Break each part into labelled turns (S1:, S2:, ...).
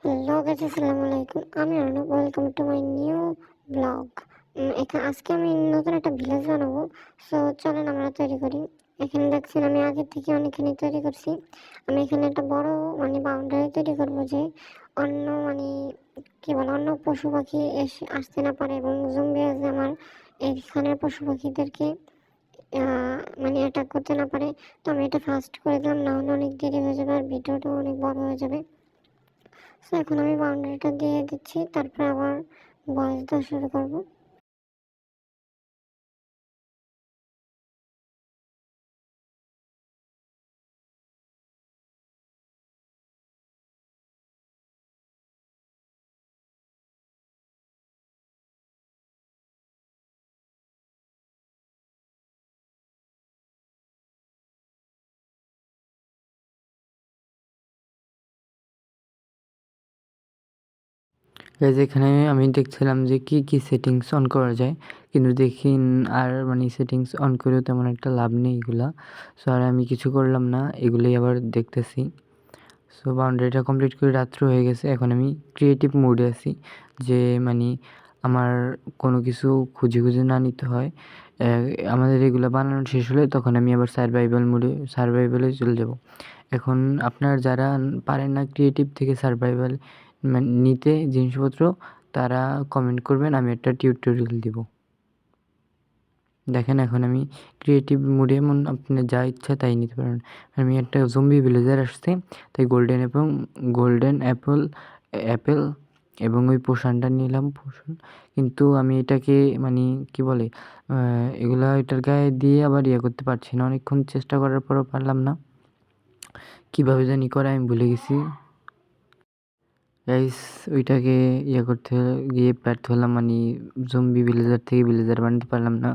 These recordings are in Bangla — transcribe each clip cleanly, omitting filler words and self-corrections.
S1: হ্যালো গাইস, আসসালামু আলাইকুম। আমি Arnab, welcome to my new blog. এখানে আজকে আমি নতুন একটা ভিলেজ বানাবো। সো চলেন আমরা তৈরি করি। এখানে দেখছেন আমি আগে থেকে অনেকখানি তৈরি করছি। আমি এখানে একটা বড় বাউন্ডারি তৈরি করব, যে অন্য কি বলে অন্য পশু পাখি এসে আসতে না পারে, এবং জম্বি আছে আমার এইখানের পশু পাখিদেরকে অ্যাটাক করতে না পারে। তো আমি এটা ফাস্ট করে দিলাম, না হলে অনেক দেরি হয়ে যাবে আর ভিডিওটাও অনেক বড় হয়ে যাবে। সো এখন আমি বাউন্ডারিটা দিয়ে দিচ্ছি, তারপর আবার বয়স দেওয়া শুরু করবো।
S2: গাইজ এখানে আমি দেখছিলাম যে কি সেটিংস অন করা যায়, কিন্তু দেখি আর সেটিংস অন করেও তেমন একটা লাভ নেই এগুলা। সো আর আমি কিছু করলাম না, এগুলোই আবার দেখতেছি। সো বাউন্ডারিটা কমপ্লিট করে রাত্র হয়ে গেছে। এখন আমি ক্রিয়েটিভ মোডে আছি, যে আমার কোনো কিছু খুঁজে খুঁজে না নিতে হয়। আমাদের এগুলো বানানো শেষ হলে তখন আমি আবার সার্ভাইভালে চলে যাব। এখন আপনার যারা পারেন না ক্রিয়েটিভ থেকে সার্ভাইভাল নিতে জিনিসপত্র, তারা কমেন্ট করবেন, আমি একটা টিউটোরিয়াল দিব। দেখেন এখন আমি ক্রিয়েটিভ মোডে, এমন আপনার যা ইচ্ছা তাই নিতে পারেন। আমি একটা জম্বি ভিলেজার আসছে, তাই গোল্ডেন অ্যাপেল এবং ওই পোষণটা নিলাম। কিন্তু আমি এটাকে কি বলে এগুলা এটার গায়ে দিয়ে আবার করতে পারছি না, অনেকক্ষণ চেষ্টা করার পরও পারলাম না। কীভাবে জানি করে আমি ভুলে গেছি। গাইস ওইটাকে করতে গিয়ে ব্যর্থ হলাম, জম্বি ভিলেজার থেকে ভিলেজার বানাতে পারলাম না।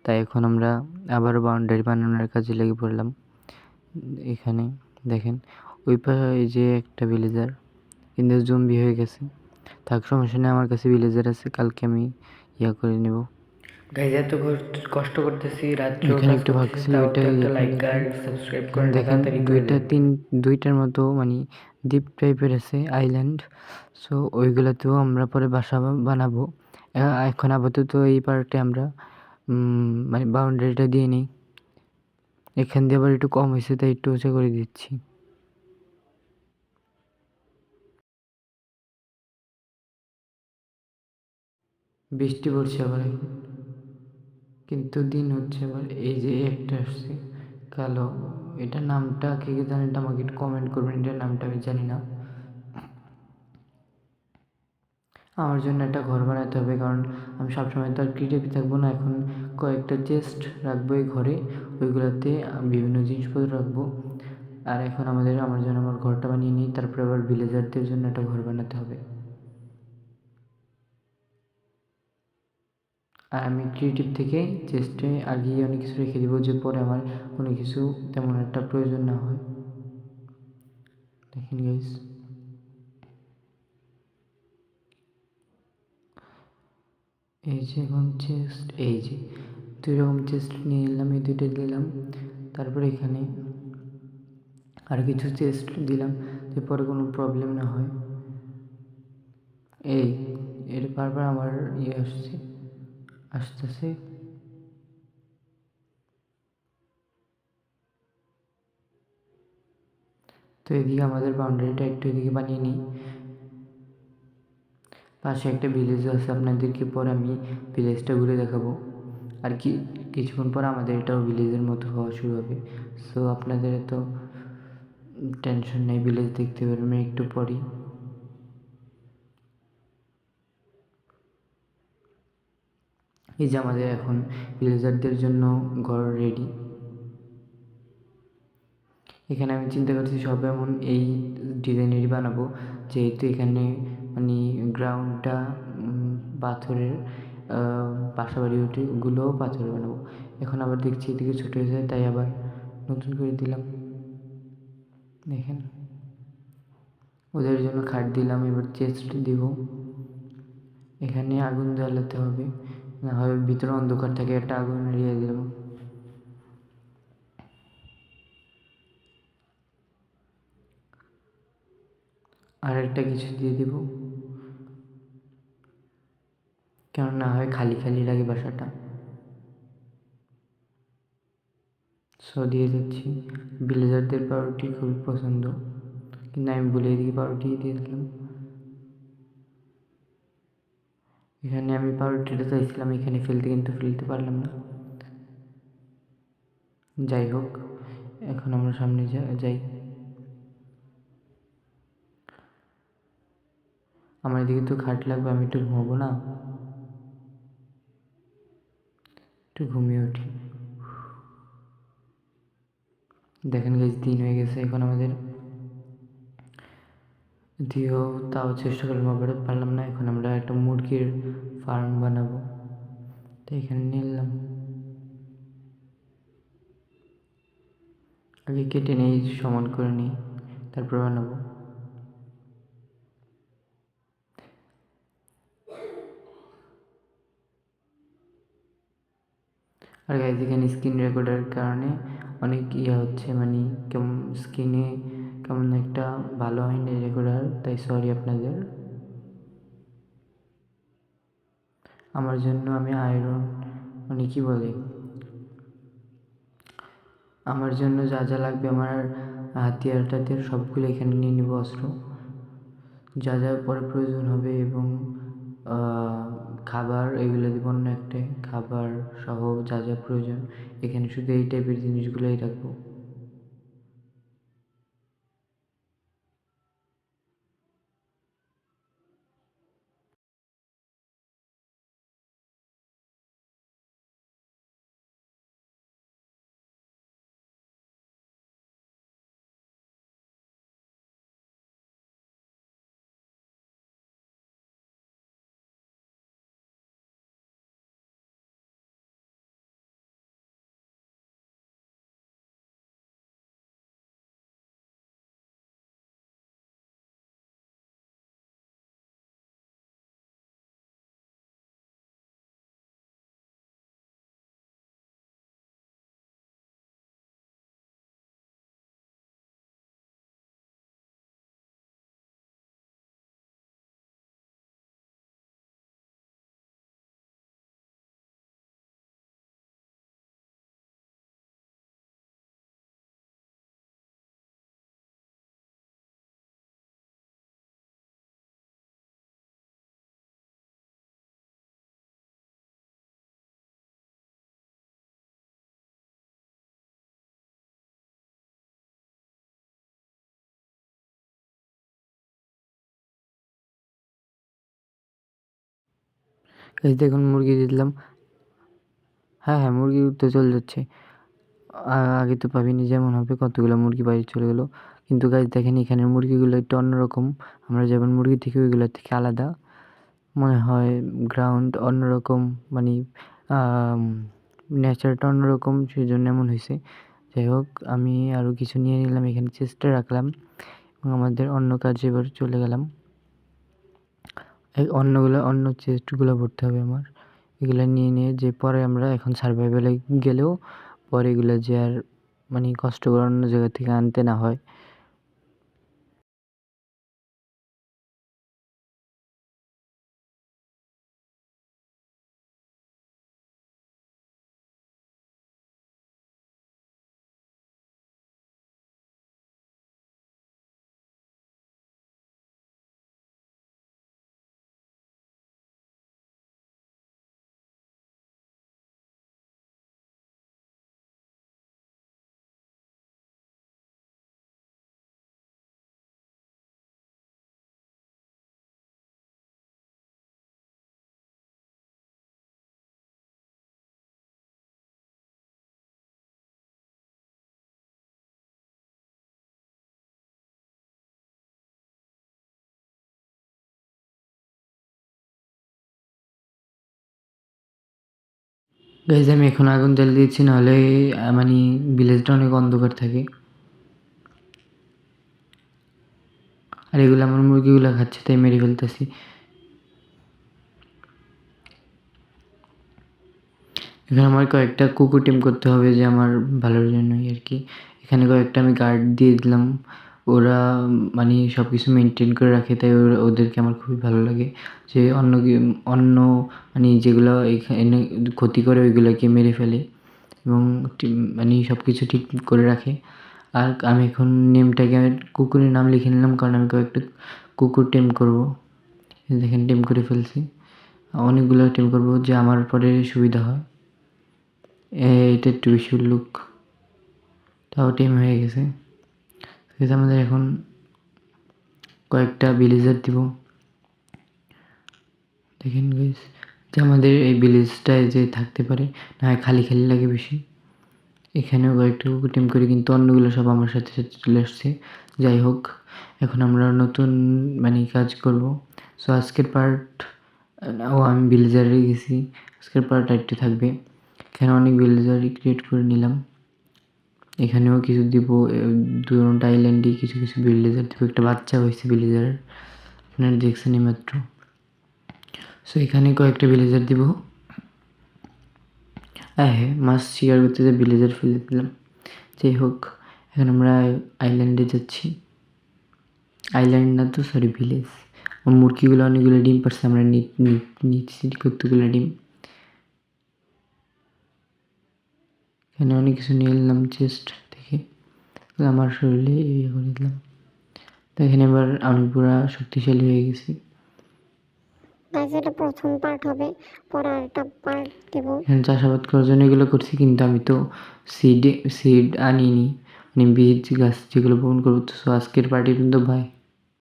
S2: তাই এখন আমরা আবারও বাউন্ডারি বানানোর কাজে লেগে পড়লাম। এখানে দেখেন ওই এই যে একটা ভিলেজার, কিন্তু জম্বি হয়ে গেছে। থাক, সমস্যা নেই, আমার কাছে ভিলেজার আছে, কালকে আমি করে নেব। গাইজ এত কষ্ট করতেছি, রাত্রে এখানে একটু ভাগছি, ওইটা একটা লাইক আর সাবস্ক্রাইব করে দেখেন। দুইটার মতো দ্বীপ টাইপের আছে, আইল্যান্ড। সো ওইগুলোতেও আমরা পরে বাসা বানাবো। এখন আপাতত এই পার্টে আমরা বাউন্ডারিটা দিয়ে নিই। এখান দিয়ে আবার একটু কম হয়েছে, তাই একটু উঁচু করে দিচ্ছি। বৃষ্টি পড়ছে আবার এখন, কিন্তু দিন হচ্ছে আবার। এই যে একটা আসছে কালো, এটা নামটা কে কে জানেন আমাকে একটু কমেন্ট করবেন, এটার নামটা আমি জানি না। আমার জন্য একটা ঘর বানাতে হবে, কারণ আমি সবসময় তো আর ক্রিয়েটিভ থাকবো না। এখন কয়েকটা চেস্ট রাখবো এই ঘরে, ওইগুলোতে বিভিন্ন জিনিসপত্র রাখবো। আর এখন আমার জন্য আমার ঘরটা বানিয়ে নিই, তারপরে আবার ভিলেজারদের জন্য একটা ঘর বানাতে হবে। আর আমি ক্রিয়েটিভ থেকে চেস্টে আগিয়ে অনেক কিছু রেখে দেবো, যে পরে আমার কোনো কিছু তেমন একটা প্রয়োজন না হয়। দেখেন গাইস, এই যে এখন চেস্ট, এই যে দুই রকম চেস্ট নিয়ে নিলাম, এই দুইটা দিলাম। তারপরে এখানে আর কিছু চেস্ট দিলাম, যে পরে কোনো প্রবলেম না হয়। এই এর বারবার আমার আসতেছে। তো এদিকে আমাদের বাউন্ডারিটা একটু এদিকে বানিয়ে নিই। পাশে একটা ভিলেজও আছে, আপনাদেরকে পরে আমি ভিলেজটা ঘুরে দেখাবো। আর কিছুক্ষণ পর আমাদের এটাও ভিলেজের মতো হওয়া শুরু হবে। সো আপনাদের এত টেনশন নেই, ভিলেজ দেখতে পারবেন একটু পরই। এই যে আমাদের এখন ভিলেজারদের জন্য ঘর রেডি। এখানে আমি চিন্তা করছি সব এমন এই ডিজাইনেরই বানাবো, যেহেতু এখানে গ্রাউন্ডটা পাথরের, বাসাবাড়িগুলোও পাথরের বানাবো। এখন আবার দেখছি এদিকে ছোটো হয়ে যায়, তাই আবার নতুন করে দিলাম। দেখেন ওদের জন্য খাট দিলাম, এবার চেস্ট দিব। এখানে আগুন জ্বালাতে হবে, না হয় ভিতরে অন্ধকার থাকে, একটা আগুন এড়িয়ে দিলাম। আর একটা কিছু দিয়ে দিব, কেন না হয় খালি খালি লাগে বাসাটা। সো দিয়ে দিচ্ছি। ভিলেজারদের পাউরুটি খুবই পছন্দ, কিন্তু আমি ভুলে এদিকে পাউরুটি দিয়ে দিলাম। এখানে আমি পাউরুটিটা চাইছিলাম এখানে ফেলতে, কিন্তু ফেলতে পারলাম না। যাই হোক, এখন আমরা সামনে যাই। আমার এদিকে তো খাট লাগবে, আমি একটু ঘুমাবো না, একটু ঘুমিয়ে উঠি। দেখেন গাইজ, দিন হয়ে গেছে এখন আমাদের, দিয়েও তাও চেষ্টা করলাম, আবার পারলাম না। এখন আমরা একটা মুরগির ফার্ম বানাবো, তো এখানে নিলাম। আগে কেটে নিই, সমান করে নিই, তারপর বানাবো। আর গাইজ এখানে স্ক্রিন রেকর্ডের কারণে অনেক হচ্ছে, মানে কেমন স্ক্রিনে কেমন একটা ভালো হয়নি রেকর্ডার, তাই সরি আপনাদের। আমার জন্য আমি আয়রন, মানে কি বলে, আমার জন্য যা যা লাগবে, আমার হাতিয়ার টাতিয়ার সবগুলো এখানে নিয়ে নিব, অস্ত্র যা যা পরে প্রয়োজন হবে, এবং খাবার এগুলো দিব অন্য একটাই, খাবার সহ যা যা প্রয়োজন এখানে শুধু এই টাইপের জিনিসগুলোই রাখবো। এই দেখুন মুরগি দিয়ে দিলাম। হ্যাঁ হ্যাঁ, মুরগি তো চলে যাচ্ছে। আগে তো ভাবিনি যেমন হবে, কতগুলো মুরগি বাইরে চলে গেলো। কিন্তু গাইজ দেখেন, এখানের মুরগিগুলো একটু অন্যরকম, আমরা যেমন মুরগি থেকে ওইগুলোর থেকে আলাদা মনে হয়। গ্রাউন্ড অন্যরকম, মানে নেচারটা অন্যরকম, সেই জন্য এমন হয়েছে। যাই হোক, আমি আরও কিছু নিয়ে নিলাম, এখানে চেষ্টা রাখলাম, এবং আমাদের অন্য কাজে এবার চলে গেলাম। এই অন্য চেস্টগুলো ভরতে হবে আমার, এগুলো নিয়ে যে পরে আমরা এখন সার্ভাইভালে গেলেও পরে এগুলো যে আর মানে কষ্ট করে অন্য জায়গা থেকে আনতে না হয়। গাইজ আমি এখন আগুন জ্বালিয়ে দিচ্ছি, নাহলে মানে ভিলেজটা অনেক অন্ধকার থাকে। আর এগুলো আমার মুরগিগুলো খাচ্ছে, তাই মেরে ফেলতেছি। এখানে আমার কয়েকটা কুকুর টিম করতে হবে, যে আমার ভালোর জন্যই আর কি। এখানে কয়েকটা আমি গার্ড দিয়ে দিলাম, ওরা মানে সব কিছু মেনটেন করে রাখে, তাই ওদেরকে আমার খুবই ভালো লাগে। যে অন্য মানে যেগুলো এখানে ক্ষতি করে ওইগুলোকে মেরে ফেলে এবং মানে সব কিছু ঠিক করে রাখে। আর আমি এখন নেমটাকে কুকুরের নাম লিখে নিলাম, কারণ আমি কয়েকটা কুকুর টেম করব। দেখেন টেম করে ফেলছি, অনেকগুলো টেম করব যে আমার পরে সুবিধা হয়। এটা একটু বেশি লুক, তাও টেম হয়ে গেছে। আমাদের এখন কয়েকটা ভিলেজার দিব। দেখেন গাইস, যে আমাদের এই ভিলেজটায় যে থাকতে পারে, না হয় খালি খালি লাগে বেশি। এখানেও কয়েকটা কুকুর টিম করে, কিন্তু অন্যগুলো সব আমার সাথে সাথে চলে আসছে। যাই হোক, এখন আমরা নতুন মানে কাজ করব। সো আজকের পার্ট আমি ভিলেজারে গেছি, আজকের পার্ট একটু থাকবে। এখানে অনেক ভিলেজারই ক্রিয়েট করে নিলাম। এখানেও কিছু দিব, দুটো আইল্যান্ডে কিছু কিছু ভিলেজার দিব। একটা বাচ্চা হয়েছে ভিলেজারের, আপনারা দেখছেন মাত্র। সো এখানে কয়েকটা ভিলেজার দিব। হ্যাঁ, মাছ শিকার করতে যে ভিলেজার ফেলে দিলাম। যাই হোক, এখন আমরা আইল্যান্ডে যাচ্ছি। আইল্যান্ড না তো, সরি, ভিলেজ। মুরগিগুলো অনেকগুলো ডিম পারছে, আমরা নিচ্ছি কতগুলো ডিম। এখানে অনেক কিছু নিয়ে এলাম চেস্ট থেকে, আমার শরীরে ইয়ে করে দিলাম। তো এখানে এবার আমি পুরা শক্তিশালী হয়ে গেছি।
S1: গাইস এটা প্রথম পার্ট হবে, পরে আরেকটা পার্ট দেব।
S2: এখানে চাষাবাদ করার জন্য এগুলো করছি, কিন্তু আমি তো সিড আনিনি, মানে বীজ গাছ যেগুলো বপন করবো। তো আজকের পার্টি কিন্তু বাই।